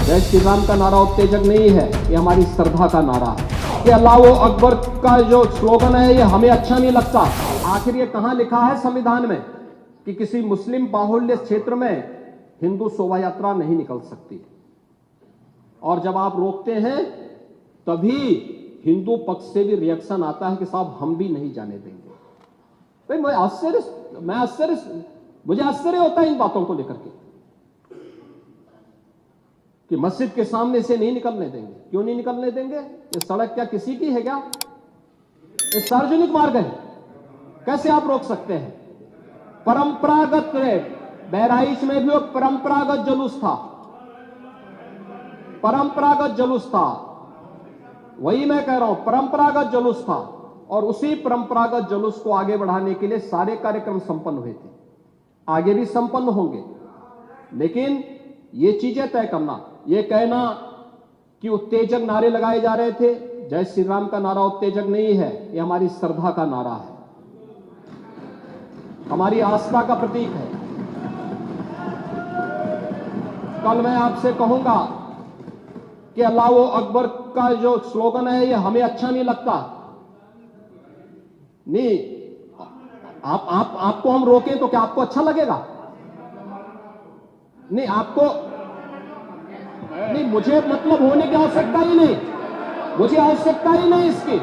जय श्री राम का नारा उत्तेजक नहीं है, ये हमारी श्रद्धा का नारा है कि अल्लाह अकबर का जो स्लोगन है ये हमें अच्छा नहीं लगता। आखिर ये कहां लिखा है संविधान में कि किसी मुस्लिम बाहुल्य क्षेत्र में हिंदू शोभा यात्रा नहीं निकल सकती? और जब आप रोकते हैं तभी हिंदू पक्ष से भी रिएक्शन आता है कि साहब हम भी नहीं जाने देंगे। भाई मुझे आश्चर्य होता है इन बातों को लेकर के कि मस्जिद के सामने से नहीं निकलने देंगे। क्यों नहीं निकलने देंगे? ये सड़क क्या किसी की है क्या? ये सार्वजनिक मार्ग है, कैसे आप रोक सकते हैं? परंपरागत बहराइच में भी वो परंपरागत जुलूस था, परंपरागत जुलूस था, वही मैं कह रहा हूं, परंपरागत जुलूस था। और उसी परंपरागत जुलूस को आगे बढ़ाने के लिए सारे कार्यक्रम संपन्न हुए थे, आगे भी संपन्न होंगे। लेकिन ये चीजें तय करना, ये कहना कि उत्तेजक नारे लगाए जा रहे थे, जय श्री राम का नारा उत्तेजक नहीं है, ये हमारी श्रद्धा का नारा है, हमारी आस्था का प्रतीक है। कल मैं आपसे कहूंगा कि अल्लाह अकबर का जो स्लोगन है ये हमें अच्छा नहीं लगता। नहीं, आपको हम रोकें तो क्या आपको अच्छा लगेगा? नहीं, आपको नहीं, मुझे मतलब होने की आवश्यकता ही नहीं, मुझे आवश्यकता ही नहीं इसकी,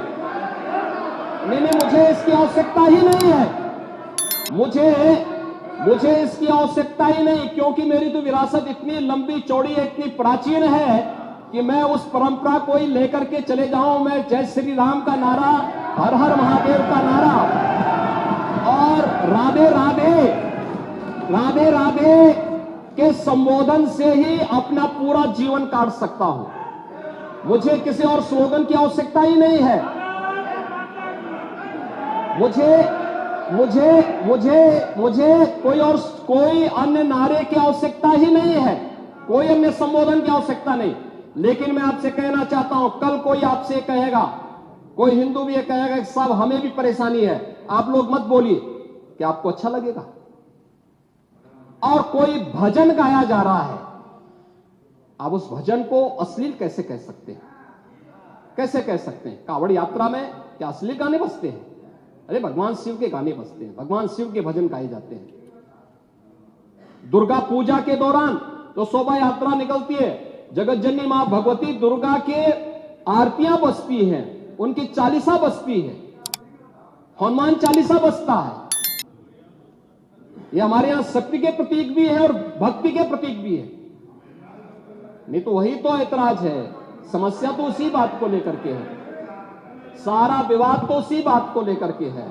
नहीं, मुझे इसकी आवश्यकता ही नहीं है, मुझे इसकी आवश्यकता ही नहीं, क्योंकि मेरी तो विरासत इतनी लंबी चौड़ी है, इतनी प्राचीन है कि मैं उस परंपरा को ही लेकर के चले जाऊं। मैं जय श्री राम का नारा, हर हर महादेव का नारा और राधे राधे, राधे राधे के संबोधन से ही अपना पूरा जीवन काट सकता हूं। मुझे किसी और स्लोगन की आवश्यकता ही नहीं है। मुझे कोई अन्य नारे की आवश्यकता ही नहीं है, कोई अन्य संबोधन की आवश्यकता नहीं। लेकिन मैं आपसे कहना चाहता हूं, कल कोई आपसे कहेगा, कोई हिंदू भी ये कहेगा कि साहब हमें भी परेशानी है, आप लोग मत बोलिए, क्या आपको अच्छा लगेगा? और कोई भजन गाया जा रहा है, आप उस भजन को अश्लील कैसे कह सकते हैं? कैसे कह सकते हैं? कांवड़ यात्रा में क्या अश्लील गाने बजते हैं? अरे भगवान शिव के गाने बजते हैं, भगवान शिव के भजन गाए जाते हैं। दुर्गा पूजा के दौरान तो शोभा यात्रा निकलती है, जगत जननी मां भगवती दुर्गा के आरतियां बजती हैं, उनकी चालीसा बजती है, हनुमान चालीसा बजता है। ये हमारे यहां शक्ति के प्रतीक भी है और भक्ति के प्रतीक भी है। नहीं तो वही तो ऐतराज है, समस्या तो उसी बात को लेकर के है, सारा विवाद तो उसी बात को लेकर के है,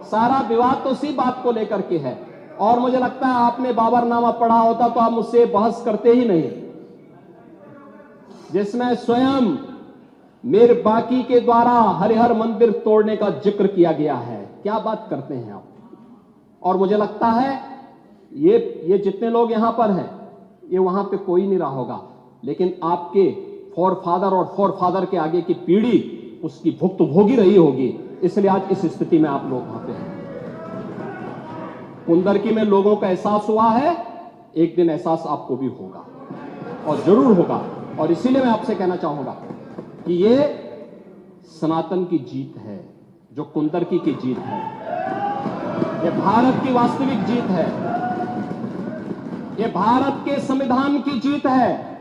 सारा विवाद तो उसी बात को लेकर के है। और मुझे लगता है आपने बाबरनामा पढ़ा होता तो आप मुझसे बहस करते ही नहीं, जिसमें स्वयं मीर बाकी के द्वारा हरिहर मंदिर तोड़ने का जिक्र किया गया है। क्या बात करते हैं आप? और मुझे लगता है ये जितने लोग यहां पर हैं, ये वहां पे कोई नहीं रहा होगा, लेकिन आपके फोरफादर और फोरफादर के आगे की पीढ़ी उसकी भुक्तभोगी रही होगी, इसलिए आज इस स्थिति में आप लोग वहां पे हैं। कुंदरकी में लोगों का एहसास हुआ है, एक दिन एहसास आपको भी होगा और जरूर होगा। और इसीलिए मैं आपसे कहना चाहूंगा कि ये सनातन की जीत है, जो कुंदरकी की जीत है, ये भारत की वास्तविक जीत है, ये भारत के संविधान की जीत है।